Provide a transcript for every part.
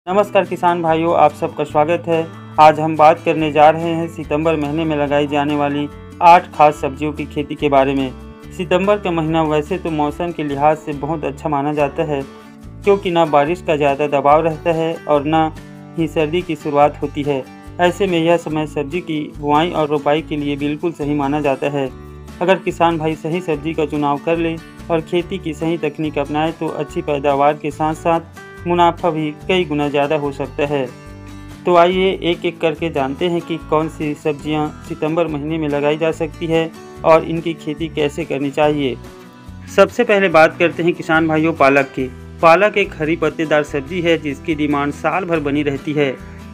नमस्कार किसान भाइयों, आप सबका स्वागत है। आज हम बात करने जा रहे हैं सितंबर महीने में लगाई जाने वाली 8 खास सब्जियों की खेती के बारे में। सितंबर का महीना वैसे तो मौसम के लिहाज से बहुत अच्छा माना जाता है, क्योंकि ना बारिश का ज़्यादा दबाव रहता है और ना ही सर्दी की शुरुआत होती है। ऐसे में यह समय सब्जी की बुआई और रोपाई के लिए बिल्कुल सही माना जाता है। अगर किसान भाई सही सब्जी का चुनाव कर ले और खेती की सही तकनीक अपनाए तो अच्छी पैदावार के साथ साथ मुनाफा भी कई गुना ज़्यादा हो सकता है। तो आइए एक एक करके जानते हैं कि कौन सी सब्जियां सितंबर महीने में लगाई जा सकती है और इनकी खेती कैसे करनी चाहिए। सबसे पहले बात करते हैं किसान भाइयों पालक की। पालक एक हरी पत्तेदार सब्जी है जिसकी डिमांड साल भर बनी रहती है।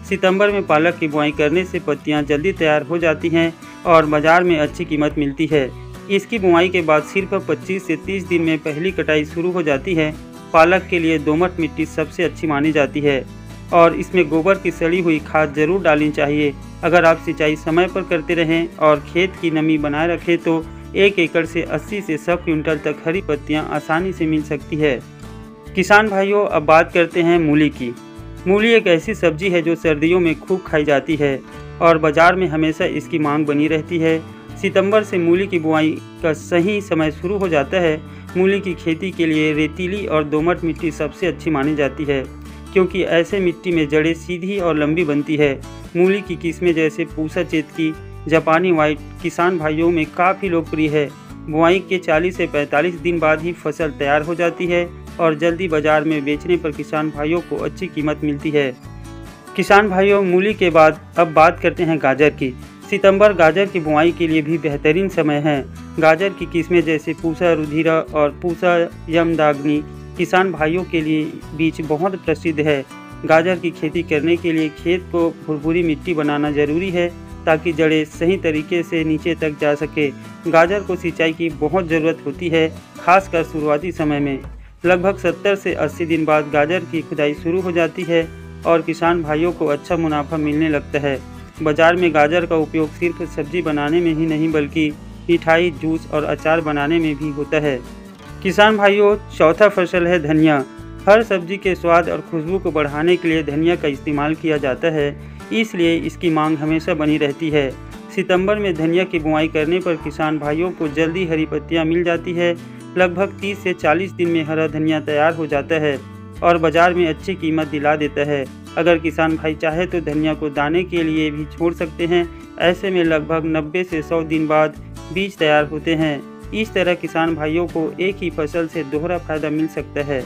सितंबर में पालक की बुआई करने से पत्तियां जल्दी तैयार हो जाती हैं और बाज़ार में अच्छी कीमत मिलती है। इसकी बुआई के बाद सिर्फ 25 से 30 दिन में पहली कटाई शुरू हो जाती है। पालक के लिए दोमट मिट्टी सबसे अच्छी मानी जाती है और इसमें गोबर की सड़ी हुई खाद जरूर डालनी चाहिए। अगर आप सिंचाई समय पर करते रहें और खेत की नमी बनाए रखें तो 1 एकड़ से 80 से 100 क्विंटल तक हरी पत्तियां आसानी से मिल सकती है। किसान भाइयों, अब बात करते हैं मूली की। मूली एक ऐसी सब्जी है जो सर्दियों में खूब खाई जाती है और बाज़ार में हमेशा इसकी मांग बनी रहती है। सितंबर से मूली की बुआई का सही समय शुरू हो जाता है। मूली की खेती के लिए रेतीली और दोमट मिट्टी सबसे अच्छी मानी जाती है, क्योंकि ऐसे मिट्टी में जड़ें सीधी और लंबी बनती है। मूली की किस्में जैसे पूसा चेतकी, जापानी वाइट किसान भाइयों में काफ़ी लोकप्रिय है। बुआई के 40 से 45 दिन बाद ही फसल तैयार हो जाती है और जल्दी बाज़ार में बेचने पर किसान भाइयों को अच्छी कीमत मिलती है। किसान भाइयों, मूली के बाद अब बात करते हैं गाजर की। सितंबर गाजर की बुआई के लिए भी बेहतरीन समय है। गाजर की किस्में जैसे पूसा रुधिरा और पूसा यमदाग्नि किसान भाइयों के लिए बीच बहुत प्रसिद्ध है। गाजर की खेती करने के लिए खेत को भुरभुरी मिट्टी बनाना जरूरी है ताकि जड़ें सही तरीके से नीचे तक जा सके। गाजर को सिंचाई की बहुत ज़रूरत होती है, खासकर शुरुआती समय में। लगभग 70 से 80 दिन बाद गाजर की खुदाई शुरू हो जाती है और किसान भाइयों को अच्छा मुनाफा मिलने लगता है। बाज़ार में गाजर का उपयोग सिर्फ सब्जी बनाने में ही नहीं बल्कि मिठाई, जूस और अचार बनाने में भी होता है। किसान भाइयों, चौथा फसल है धनिया। हर सब्जी के स्वाद और खुशबू को बढ़ाने के लिए धनिया का इस्तेमाल किया जाता है, इसलिए इसकी मांग हमेशा बनी रहती है। सितंबर में धनिया की बुआई करने पर किसान भाइयों को जल्दी हरी पत्तियां मिल जाती है। लगभग 30 से 40 दिन में हरा धनिया तैयार हो जाता है और बाज़ार में अच्छी कीमत दिला देता है। अगर किसान भाई चाहे तो धनिया को दाने के लिए भी छोड़ सकते हैं। ऐसे में लगभग 90 से 100 दिन बाद बीज तैयार होते हैं। इस तरह किसान भाइयों को एक ही फसल से दोहरा फायदा मिल सकता है।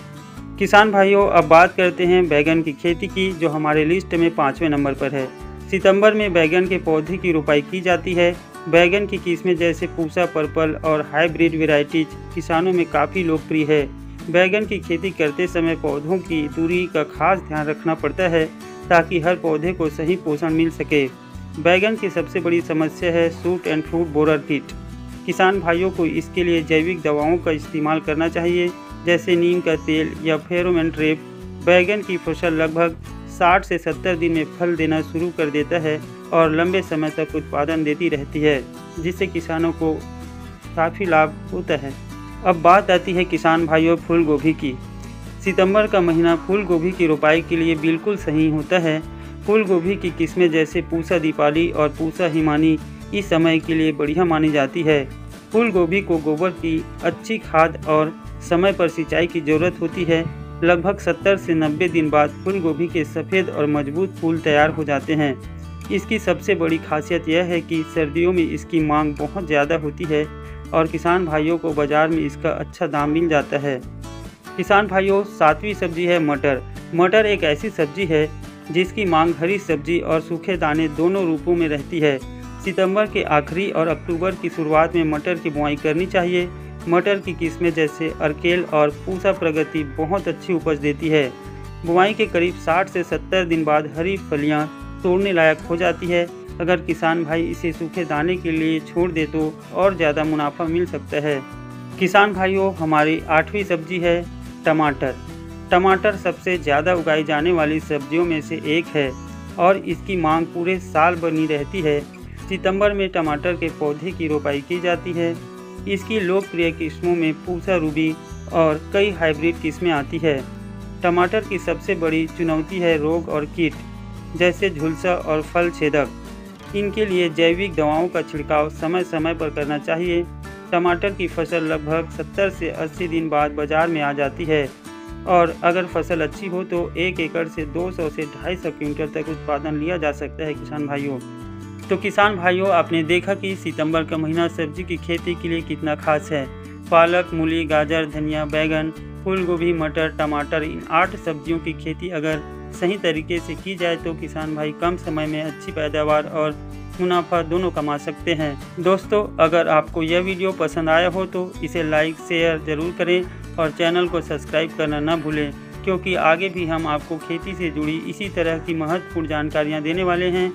किसान भाइयों, अब बात करते हैं बैगन की खेती की, जो हमारे लिस्ट में 5वें नंबर पर है। सितंबर में बैगन के पौधे की रोपाई की जाती है। बैगन की किस्में जैसे पूसा पर्पल और हाइब्रिड वेराइटीज किसानों में काफ़ी लोकप्रिय है। बैगन की खेती करते समय पौधों की दूरी का खास ध्यान रखना पड़ता है ताकि हर पौधे को सही पोषण मिल सके। बैगन की सबसे बड़ी समस्या है शूट एंड फ्रूट बोरर कीट। किसान भाइयों को इसके लिए जैविक दवाओं का इस्तेमाल करना चाहिए, जैसे नीम का तेल या फेरोमोन ट्रैप। बैगन की फसल लगभग 60 से 70 दिन में फल देना शुरू कर देता है और लंबे समय तक उत्पादन देती रहती है, जिससे किसानों को काफ़ी लाभ होता है। अब बात आती है किसान भाइयों फूल गोभी की। सितंबर का महीना फूल गोभी की रोपाई के लिए बिल्कुल सही होता है। फूल गोभी की किस्में जैसे पूसा दीपाली और पूसा हिमानी इस समय के लिए बढ़िया मानी जाती है। फूल गोभी को गोबर की अच्छी खाद और समय पर सिंचाई की ज़रूरत होती है। लगभग 70 से 90 दिन बाद फूल गोभी के सफ़ेद और मजबूत फूल तैयार हो जाते हैं। इसकी सबसे बड़ी खासियत यह है कि सर्दियों में इसकी मांग बहुत ज़्यादा होती है और किसान भाइयों को बाज़ार में इसका अच्छा दाम मिल जाता है। किसान भाइयों, 7वीं सब्जी है मटर। मटर एक ऐसी सब्जी है जिसकी मांग हरी सब्जी और सूखे दाने दोनों रूपों में रहती है। सितंबर के आखिरी और अक्टूबर की शुरुआत में मटर की बुआई करनी चाहिए। मटर की किस्में जैसे अर्केल और पूसा प्रगति बहुत अच्छी उपज देती है। बुआई के करीब 60 से 70 दिन बाद हरी फलियां तोड़ने लायक हो जाती है। अगर किसान भाई इसे सूखे दाने के लिए छोड़ दे तो और ज़्यादा मुनाफा मिल सकता है। किसान भाइयों, हमारी 8वीं सब्जी है टमाटर। टमाटर सबसे ज़्यादा उगाई जाने वाली सब्जियों में से एक है और इसकी मांग पूरे साल बनी रहती है। सितंबर में टमाटर के पौधे की रोपाई की जाती है। इसकी लोकप्रिय किस्मों में पूसा रूबी और कई हाइब्रिड किस्में आती है। टमाटर की सबसे बड़ी चुनौती है रोग और कीट, जैसे झुलसा और फल छेदक। इनके लिए जैविक दवाओं का छिड़काव समय समय पर करना चाहिए। टमाटर की फसल लगभग 70 से 80 दिन बाद बाजार में आ जाती है और अगर फसल अच्छी हो तो 1 एकड़ से 200 से 250 क्विंटल तक उत्पादन लिया जा सकता है किसान भाइयों। तो किसान भाइयों, आपने देखा कि सितंबर का महीना सब्जी की खेती के लिए कितना खास है। पालक, मूली, गाजर, धनिया, बैगन, फूल गोभी, मटर, टमाटर, इन 8 सब्जियों की खेती अगर सही तरीके से की जाए तो किसान भाई कम समय में अच्छी पैदावार और मुनाफा दोनों कमा सकते हैं। दोस्तों, अगर आपको यह वीडियो पसंद आया हो तो इसे लाइक शेयर ज़रूर करें और चैनल को सब्सक्राइब करना न भूलें, क्योंकि आगे भी हम आपको खेती से जुड़ी इसी तरह की महत्वपूर्ण जानकारियाँ देने वाले हैं।